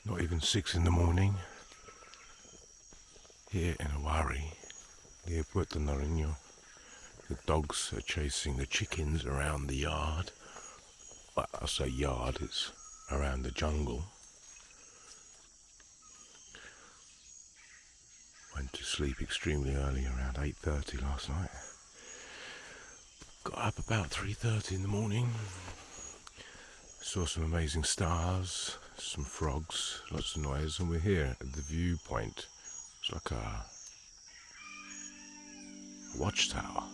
Not even 6 in the morning. Here in Eware, near Puerto Narino, the dogs are chasing the chickens around the yard. Well, I say yard, it's around the jungle. Went to sleep extremely early, around 8:30 last night. Got up about 3:30 in the morning. Saw some amazing stars, some frogs, lots of noise, and we're here at the viewpoint. It's like a watchtower.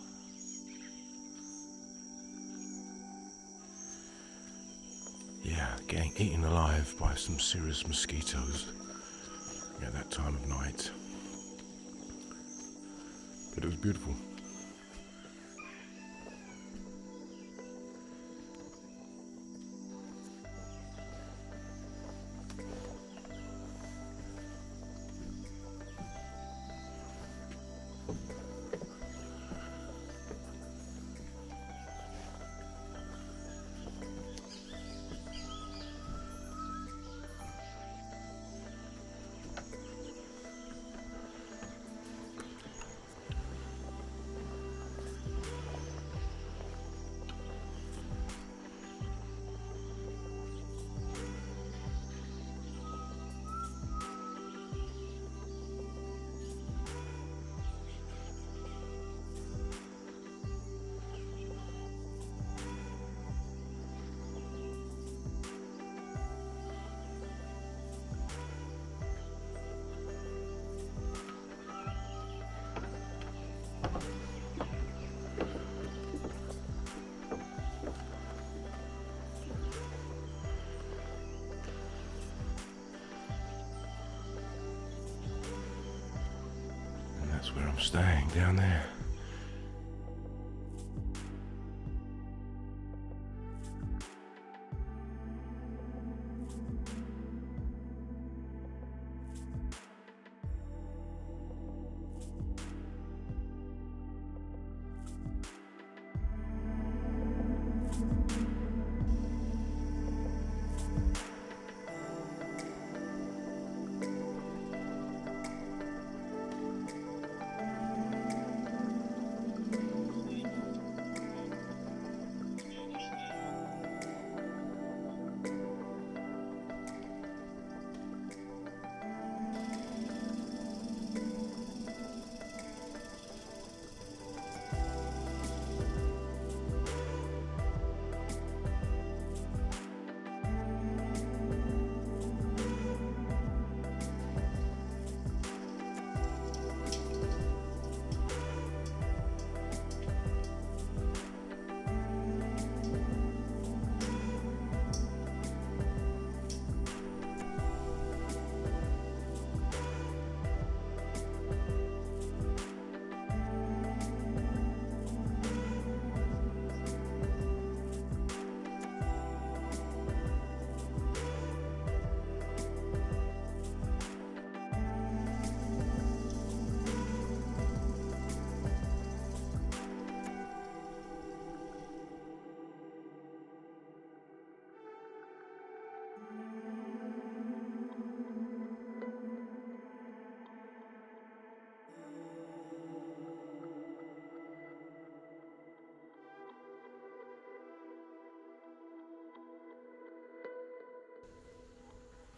Yeah, getting eaten alive by some serious mosquitoes at that time of night. But it was beautiful. That's where I'm staying, down there.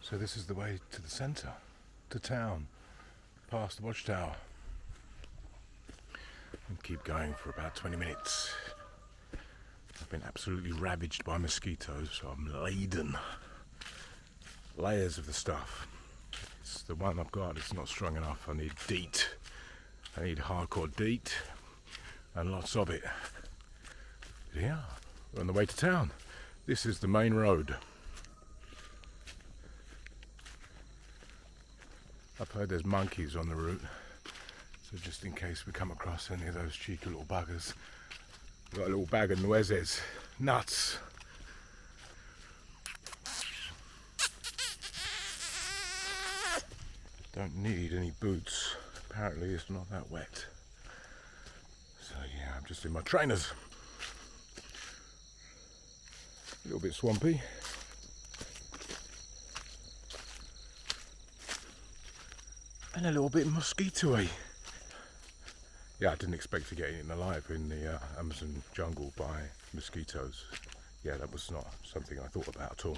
So this is the way to the centre, to town, past the watchtower. And keep going for about 20 minutes. I've been absolutely ravaged by mosquitoes, so I'm laden. Layers of the stuff. It's the one I've got, it's not strong enough. I need DEET. I need hardcore DEET and lots of it. Yeah, we're on the way to town. This is the main road. I've heard there's monkeys on the route, so just in case we come across any of those cheeky little buggers, we've got a little bag of nueces, nuts. Don't need any boots, apparently it's not that wet. So yeah, I'm just in my trainers. A little bit swampy. and a little bit mosquito-y. Yeah, I didn't expect to get eaten alive in the Amazon jungle by mosquitoes. Yeah, that was not something I thought about at all.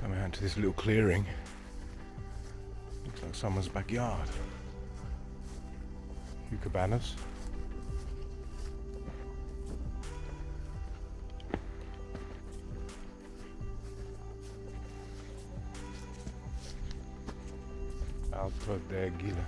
Coming out to this little clearing. Looks like someone's backyard. A few cabanas. Alto de Aguila.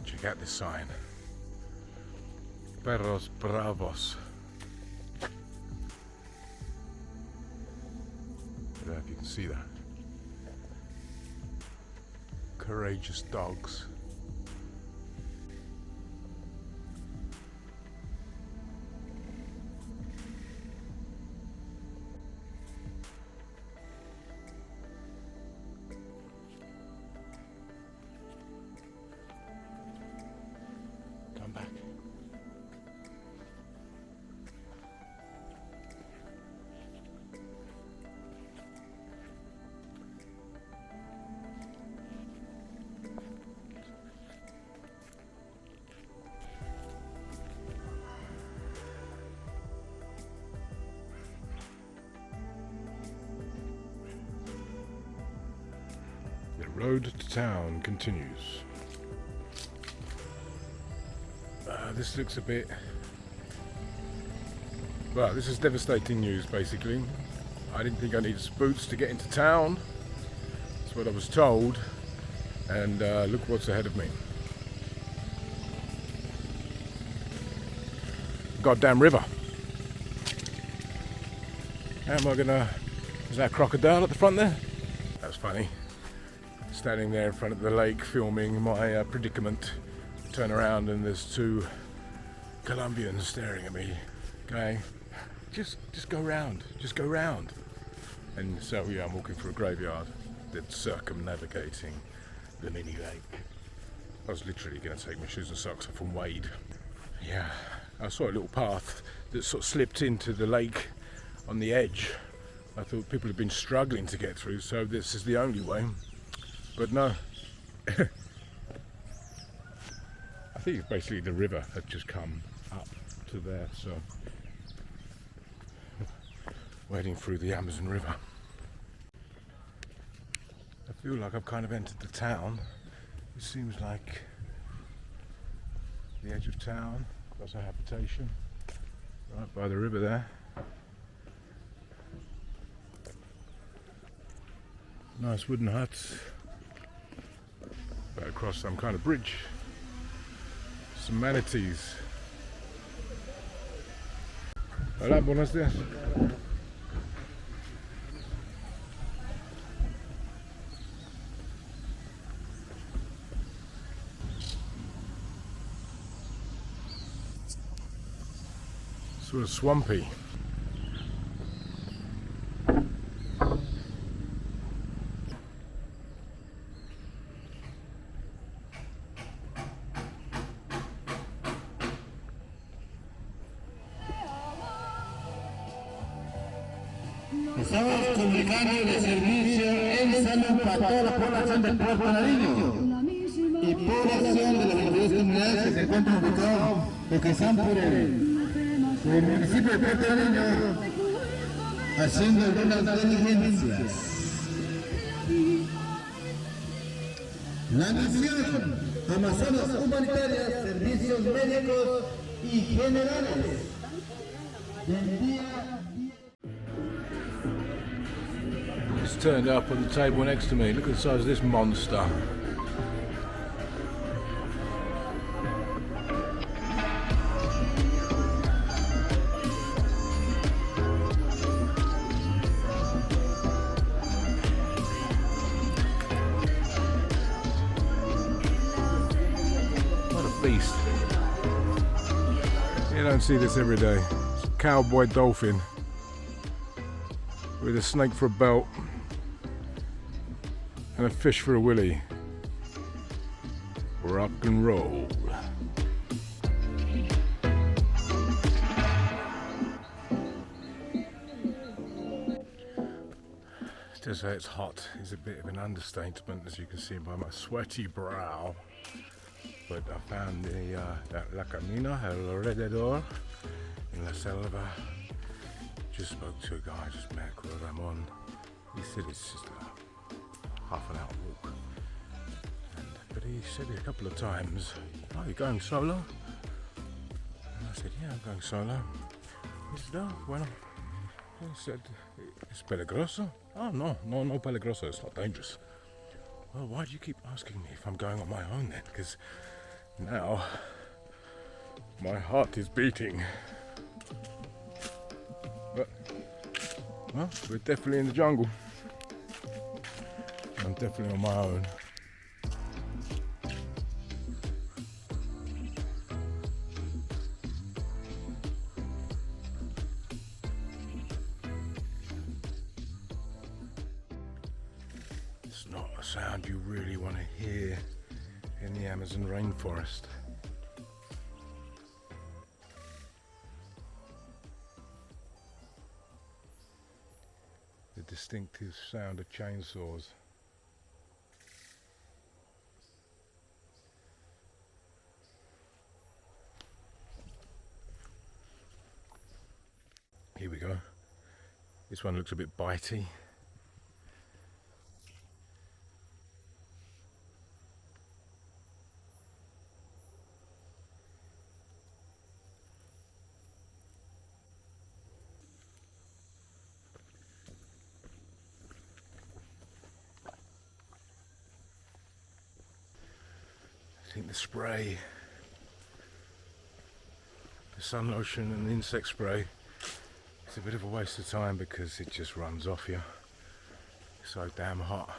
Check out this sign. Perros bravos. I don't know if you can see that. Courageous dogs. Come back. The road to town continues. This looks a bit... Well, this is devastating news, basically. I didn't think I needed boots to get into town. That's what I was told. And look what's ahead of me. Goddamn river. How am I gonna... Is that a crocodile at the front there? That's funny. Standing there in front of the lake filming my predicament. Turn around and there's two Colombians staring at me, going, just go round, just go round. And so yeah, I'm walking through a graveyard that's circumnavigating the mini lake. I was literally going to take my shoes and socks off and wade. Yeah, I saw a little path that sort of slipped into the lake on the edge. I thought people had been struggling to get through, so this is the only way. But no. I think it's basically the river had just come up to there, so wading through the Amazon River. I feel like I've kind of entered the town. It seems like the edge of town. That's a habitation right by the river there. Nice wooden huts. Right across some kind of bridge. Some manatees. Hola, buenos días. Sort of swampy. Estamos comunicando el servicio en salud para toda la población del Puerto Narino y población de las diferentes comunidades que se encuentran ubicados, que están por el del municipio de Puerto Narino haciendo algunas diligencias. La misión Amazonas Humanitarias, Servicios Médicos y Generales del día. It's turned up on the table next to me. Look at the size of this monster. Beast. You don't see this every day. It's a cowboy dolphin with a snake for a belt and a fish for a willy. Rock and roll. To say it's hot is a bit of an understatement, as you can see by my sweaty brow. But I found the La Camina alrededor in La Selva. Just spoke to a guy I just met called Ramon. He said it's just a half an hour walk. But he said a couple of times, "Oh, you're going solo?" And I said, "Yeah, I'm going solo." He said, "Oh, bueno." He said, "It's peligroso?" "Oh, no peligroso, it's not dangerous." "Well, why do you keep asking me if I'm going on my own then? Because now my heart is beating." But, well, we're definitely in the jungle. I'm definitely on my own. It's not a sound you really want to hear in the Amazon rainforest. The distinctive sound of chainsaws. Here we go. This one looks a bit bitey. I think the spray, the sun lotion and the insect spray, it's a bit of a waste of time because it just runs off you. It's so damn hot.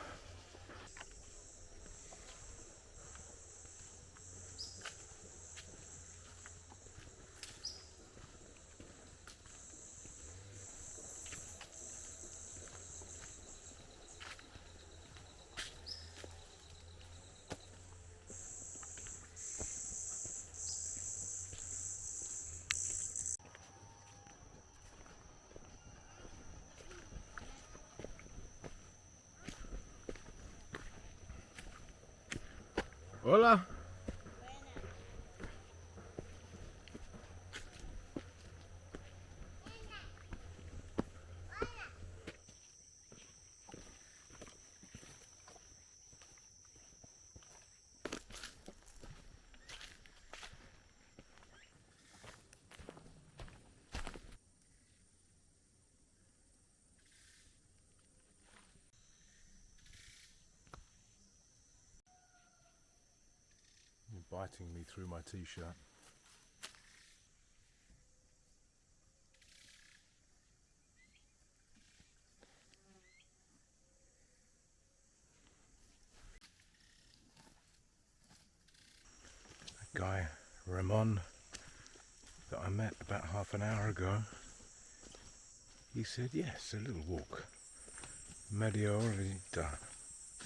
Hola. You're biting me through my t-shirt. That guy, Ramon, that I met about half an hour ago, he said, yes, a little walk. Media horita,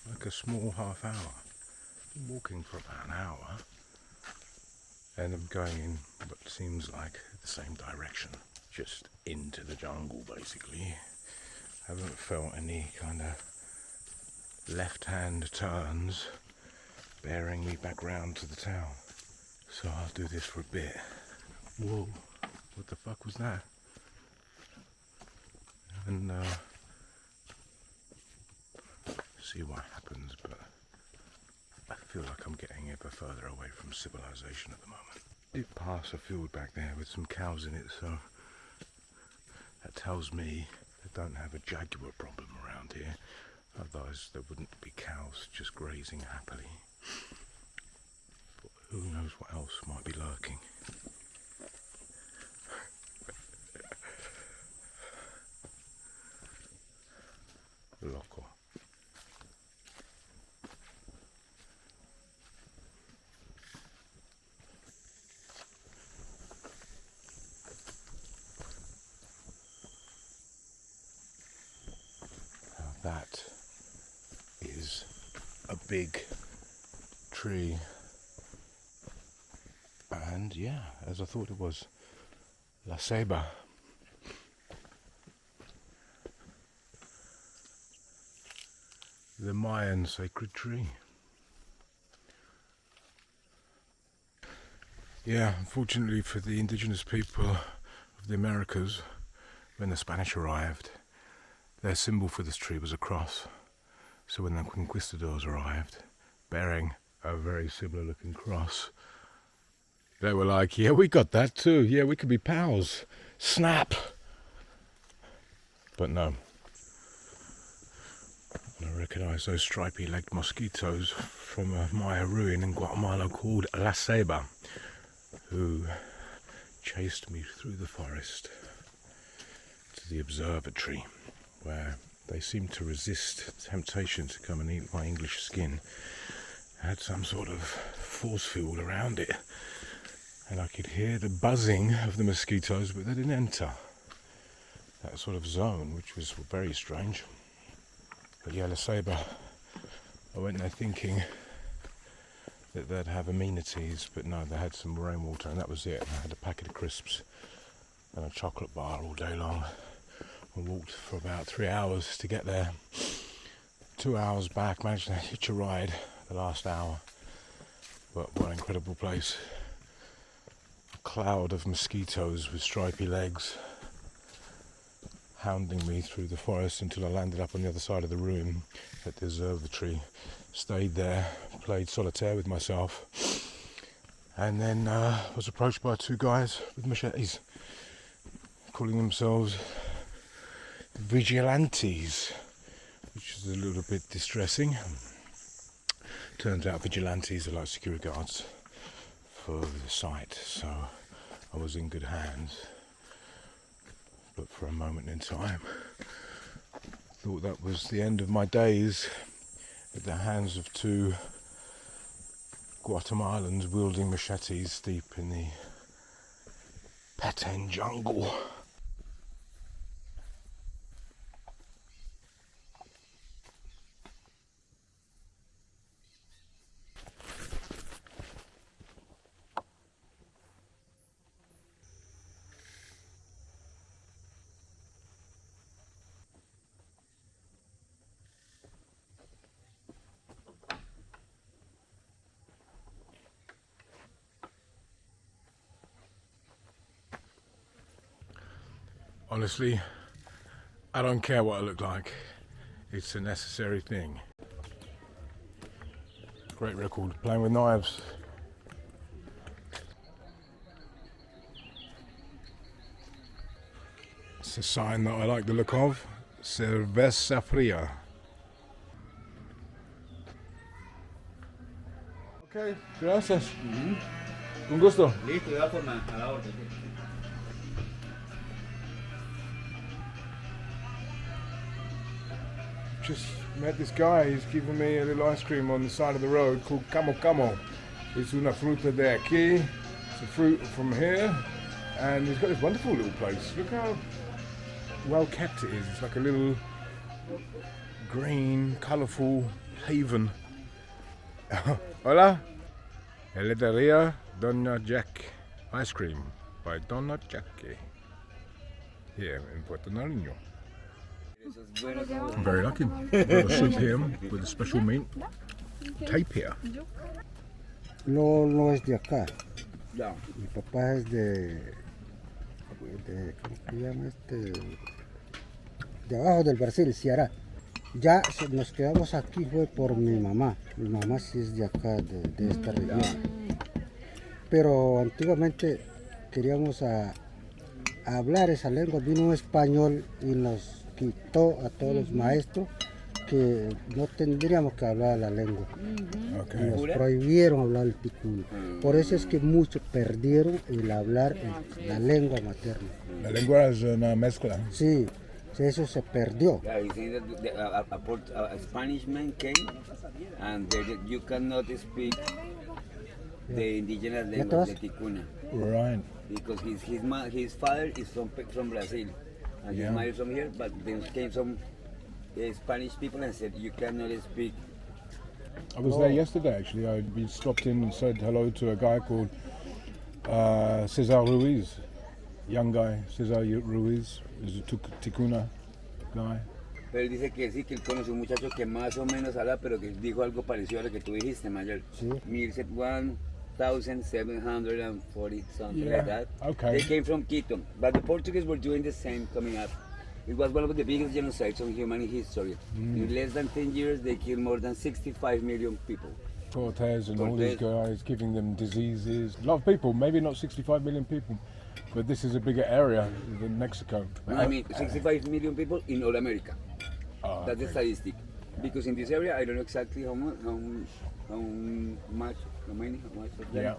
like a small half hour. I'm walking for about an hour. And I'm going in what seems like the same direction, just into the jungle basically. I haven't felt any kind of left-hand turns bearing me back round to the town. So I'll do this for a bit. Whoa. What the fuck was that? And see what happens, but I feel like I'm getting ever further away from civilization at the moment. I did pass a field back there with some cows in it, so that tells me they don't have a jaguar problem around here. Otherwise there wouldn't be cows just grazing happily. But who knows what else might be lurking. Loco. That is a big tree, and yeah, as I thought it was, La Ceiba. The Mayan sacred tree. Yeah, unfortunately for the indigenous people of the Americas, when the Spanish arrived, their symbol for this tree was a cross. So when the conquistadors arrived, bearing a very similar looking cross, they were like, yeah, we got that too. Yeah, we could be pals. Snap! But no. I recognise those stripy-legged mosquitoes from a Maya ruin in Guatemala called La Ceiba, who chased me through the forest to the observatory, where they seemed to resist temptation to come and eat my English skin. I had some sort of force field around it, and I could hear the buzzing of the mosquitoes, but they didn't enter that sort of zone, which was very strange. But yeah, La Ceiba, I went there thinking that they'd have amenities, but no, they had some rainwater and that was it. I had a packet of crisps and a chocolate bar all day long. I walked for about 3 hours to get there. 2 hours back, managed to hitch a ride the last hour. But what an incredible place. A cloud of mosquitoes with stripy legs hounding me through the forest until I landed up on the other side of the room at the observatory. Stayed there, played solitaire with myself, and then was approached by 2 guys with machetes, calling themselves vigilantes, which is a little bit distressing. Turns out vigilantes are like security guards for the site, so I was in good hands. But for a moment in time, I thought that was the end of my days at the hands of 2 Guatemalans wielding machetes deep in the Petén jungle. Honestly, I don't care what I look like. It's a necessary thing. Great record, playing with knives. It's a sign that I like the look of. Cerveza fría. Okay, gracias. Con gusto. Listo, de todas formas, a la orden. Just met this guy, he's giving me a little ice cream on the side of the road called Camo Camo. It's una fruta de aquí, it's a fruit from here, and he's got this wonderful little place. Look how well kept it is. It's like a little green, colourful haven. Hola, Heladeria Donna Jack ice cream by Donna Jackie here in Puerto Narino. I'm very lucky. Got a soup here with a special meat. Tapir. No es de acá. Mi papá es de ¿cómo se llama de abajo del Brasil, Ceará. Ya nos quedamos aquí fue por mi mamá. Mi mamá sí es de acá, de esta región. Pero antiguamente queríamos a hablar esa lengua. Vino un español y nos quitó a todos los maestros que no tendríamos que hablar la lengua. Okay. Nos prohibieron hablar el ticuna. Por eso es que muchos perdieron el hablar la lengua materna. La lengua es una mezcla. Sí, eso se perdió. Yeah, he said that a Spanish man came and you cannot speak the indigenous language, the Ticuna, Right. because his father is from Brazil and his mother is from here, but then came some Spanish people and said you cannot speak. I was there yesterday actually. We stopped in and said hello to a guy called Cesar Ruiz. Young guy, Cesar Ruiz. Is a Ticuna guy. Pero él dice que sí, que él conoce un muchacho que más o menos habla, pero que dijo algo parecido a lo que tú dijiste, Mayor. Sí. He said 1,740, something like that. Okay. They came from Quito, but the Portuguese were doing the same coming up. It was one of the biggest genocides in human history. In less than 10 years, they killed more than 65 million people. Cortez and all these guys, giving them diseases. A lot of people, maybe not 65 million people, but this is a bigger area than Mexico. No, I mean 65 million people in all America. Oh, That's the statistic. Because in this area, I don't know exactly how much of them. yeah.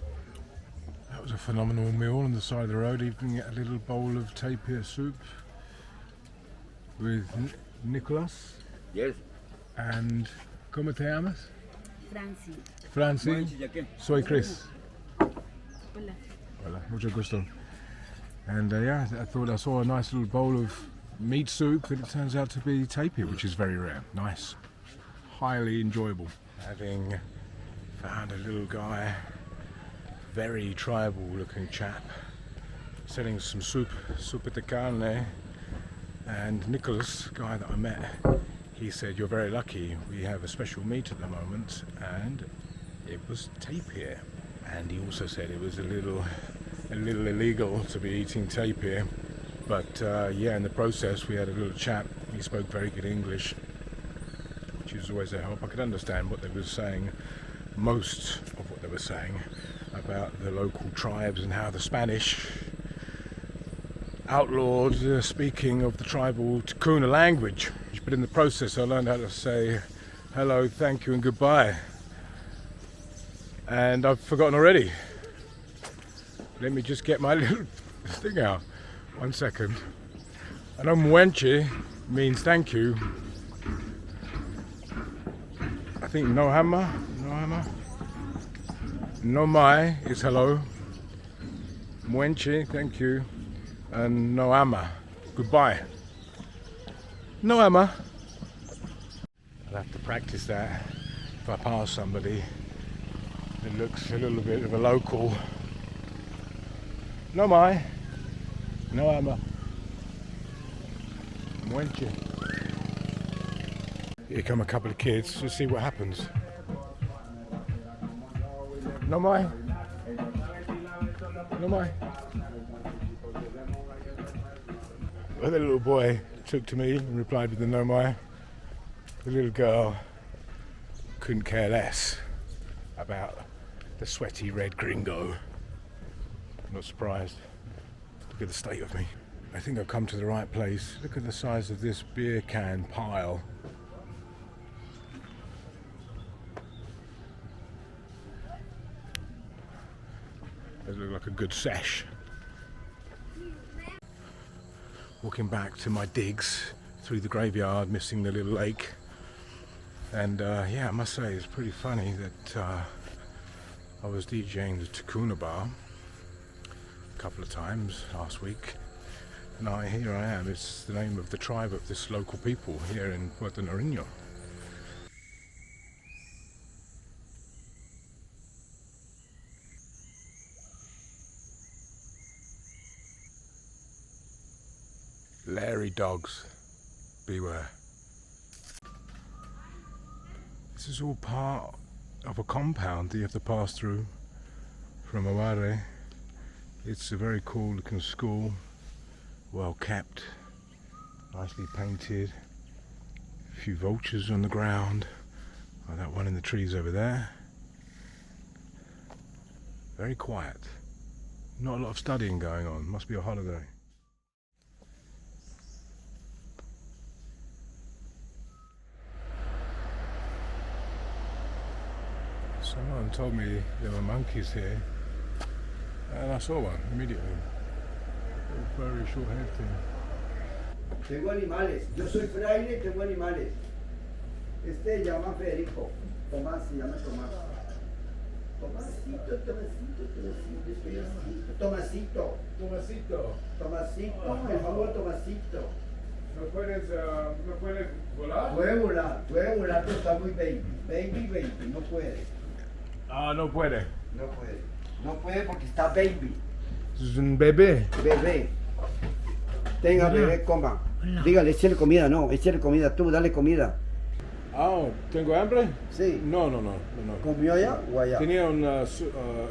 That was a phenomenal meal on the side of the road, eating a little bowl of tapir soup with Nicholas Yes. and ¿Cómo te llamas? Franci. Franci. Soy Chris. Hola. Hola, mucho gusto. And yeah, I thought I saw a nice little bowl of meat soup, but it turns out to be tapir, which is very rare. Nice. Highly enjoyable. Having found a little guy, very tribal looking chap, selling some soup de carne. And Nicholas, the guy that I met, he said, "You're very lucky, we have a special meat at the moment," and it was tapir. And he also said it was a little illegal to be eating tapir, but yeah, in the process we had a little chat. He spoke very good English, which is always a help. I could understand what they were saying, most of what they were saying about the local tribes and how the Spanish outlawed speaking of the tribal Ticuna language. But in the process I learned how to say hello, thank you and goodbye, and I've forgotten already. Let me just get my little thing out. 1 second. I know muenche means thank you. I think no hammer. No mai is hello. Muenche, thank you. And no ama, goodbye. No ama. I'll have to practice that if I pass somebody that looks a little bit of a local. No mai. No ama. Muenche. Here come a couple of kids. Let's see what happens. No mai. No mai. Well, the little boy took to me and replied with the no mai. The little girl couldn't care less about the sweaty red gringo. I'm not surprised. Look at the state of me. I think I've come to the right place. Look at the size of this beer can pile. Does look like a good sesh. Walking back to my digs through the graveyard, missing the little lake. And yeah, I must say it's pretty funny that I was DJing the Ticuna bar a couple of times last week. And here I am. It's the name of the tribe of this local people here in Puerto Narino. Leery dogs, beware. This is all part of a compound that you have to pass through from Eware. It's a very cool looking school. well kept, nicely painted. A few vultures on the ground. Oh, that one in the trees over there. Very quiet. Not a lot of studying going on. Must be a holiday. Someone told me there were monkeys here, and I saw one immediately. A very short-haired thing. Tengo animales. Yo soy fraile y tengo animales. Este se llama Federico. Tomás, se llama Tomás. Tomasito, Tomasito. Tomasito, el famoso Tomasito. ¿No puedes volar? Puede volar, pero está muy baby, no puede. Ah, no puede. No puede porque está baby. Es un bebé. Bebé. Tenga, Hola. bebé, coma. Dígale, échale comida, échale comida, tú, dale comida. Ah, ¿tengo hambre? Sí. No. ¿Comió ya o allá? Tenía un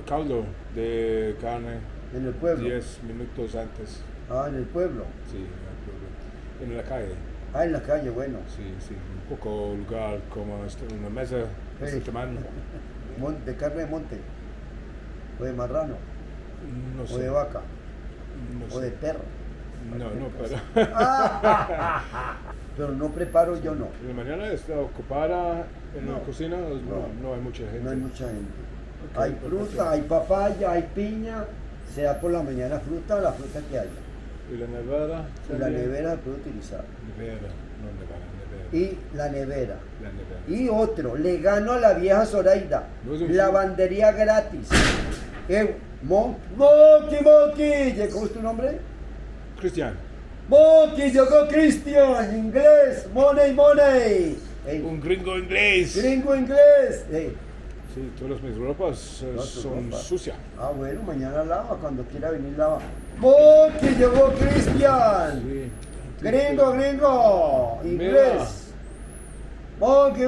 caldo de carne En el pueblo. 10 minutos antes. Ah, en el pueblo. Sí, en el pueblo. En la calle. Ah, en la calle, bueno. Sí. Un poco lugar como una mesa de este Sí. tamaño. De carne de monte. O de marrano. No O sé. de vaca. No O de sé. perro. No, pero. Pero no preparo yo no. ¿La mañana está ocupada en la No. cocina? No hay mucha gente. No hay mucha gente. Ok, Hay perfecto. fruta, hay papaya, hay piña. Se da por la mañana fruta, la fruta que haya. ¿Y la nevera? Y la nevera se puede utilizar. Nevera, no nevera. Y la nevera. La nevera. Y otro, le gano a la vieja Zoraida. No es un Lavandería gratis. Monkey. ¿Cómo es tu nombre? Cristian, Monkey, llegó Christian. Inglés. Money. Ey, un gringo inglés. gringo inglés. Ey. Sí, todas mis ropas No, tu son ropa. sucias. Ah, bueno, mañana lava, cuando quiera venir lava. Monkey, llegó Christian. Sí. Gringo. Inglés. Monkey.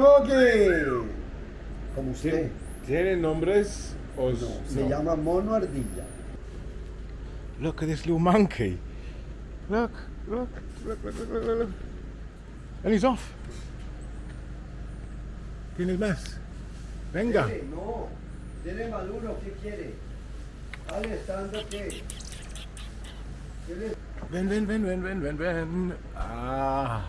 Como usted. ¿Tienen nombres o No, se llama mono ardilla. Look at this little monkey. Look. And he's off. ¿Tienes más? Venga. No, tiene maduro, ¿qué quiere? Ale, ¿está dando qué? Ven. Ah.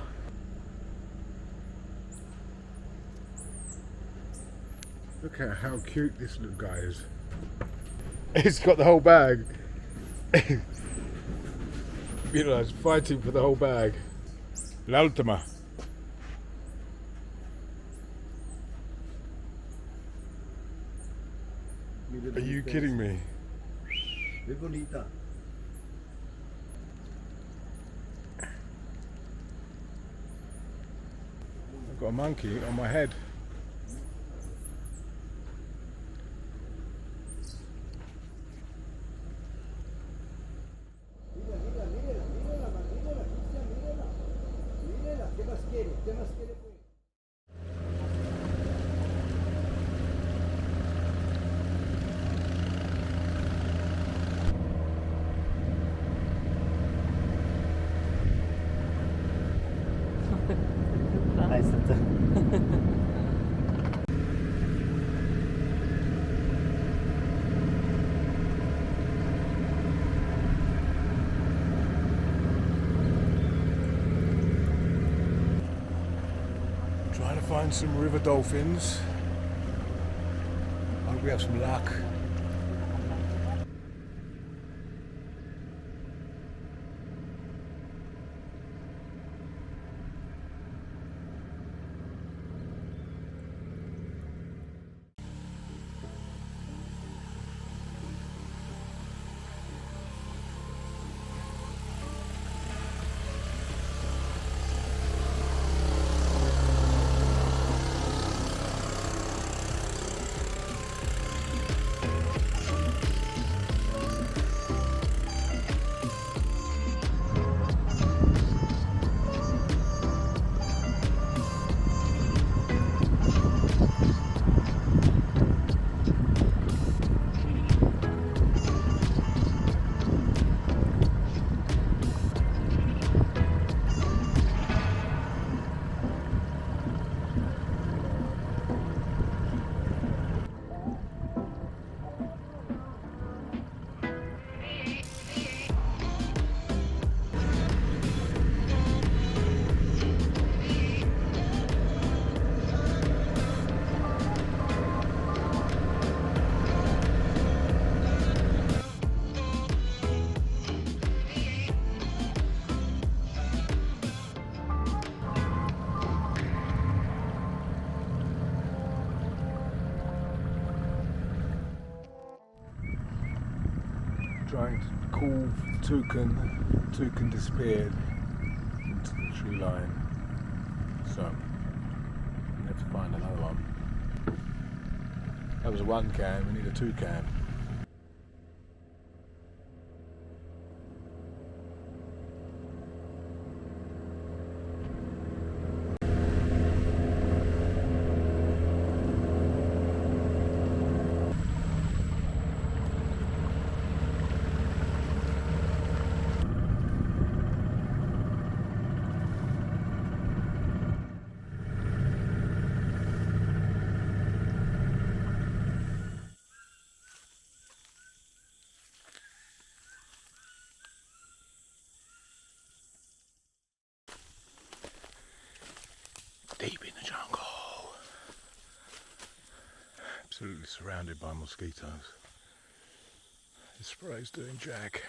Look at how cute this little guy is. He's got the whole bag. You know, he's fighting for the whole bag. La última. Are you kidding me? Es bonita. I've got a monkey on my head. Mírela, ¿qué más quiere? Pues? Trying to find some river dolphins. I hope we have some luck. trying to call toucan. Toucan disappeared into the tree line. So we have to find another one. That was a 1 can, we need a 2 can. Deep in the jungle. Absolutely surrounded by mosquitoes. The spray's doing jack.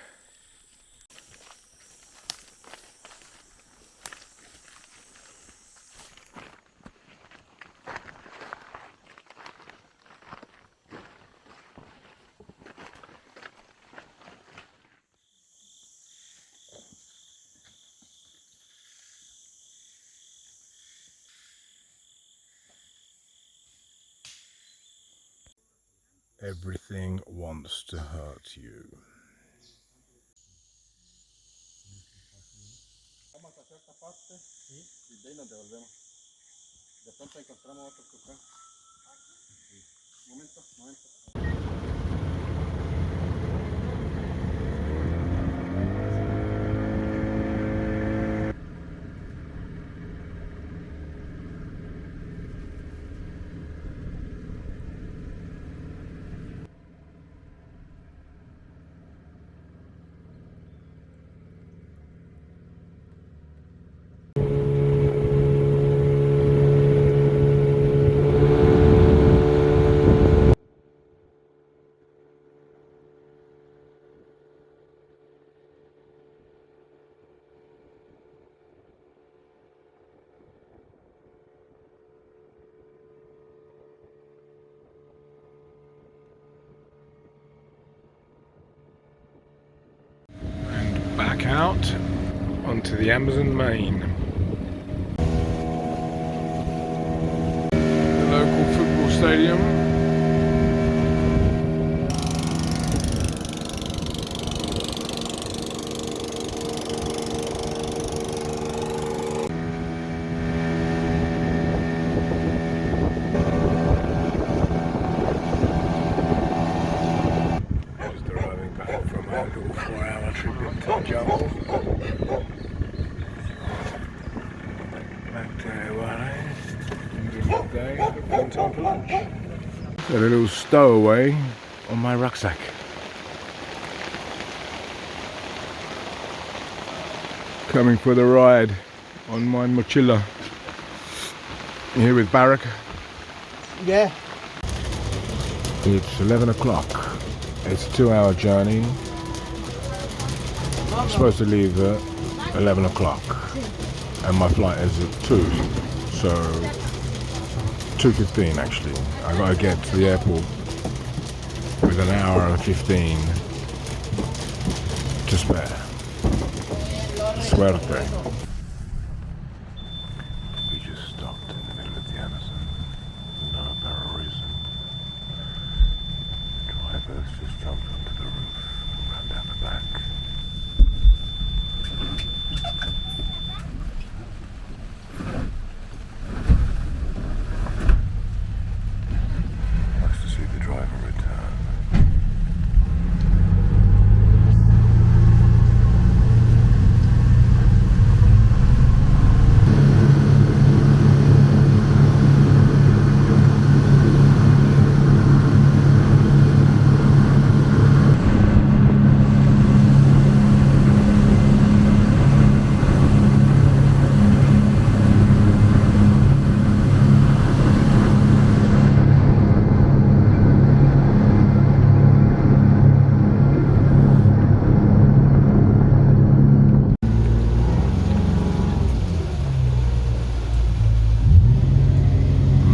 Everything wants to hurt you. Vamos a cierta parte y de ahí nos devolvemos. De pronto encontramos otro tucán. Momento. Back out onto the Amazon main. The local football stadium. Just arriving back from our little 4-hour trip into the jungle. Back to Eware. Middle of the day, going time for lunch. Got a little stowaway on my rucksack. Coming for the ride on my mochila. Here with Barak. Yeah. It's 11 o'clock. It's a 2-hour journey. I'm supposed to leave at 11 o'clock and my flight is at 2, so 2:15 actually. I gotta get to the airport with an hour and 15 to spare. Suerte. We just stopped in the middle of the Amazon for no apparent reason. The driver's just jumped onto the roof and ran down the back. Nice to see the driver return.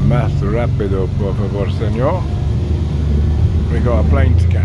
Más rápido, por favor, señor. We got a plane to catch.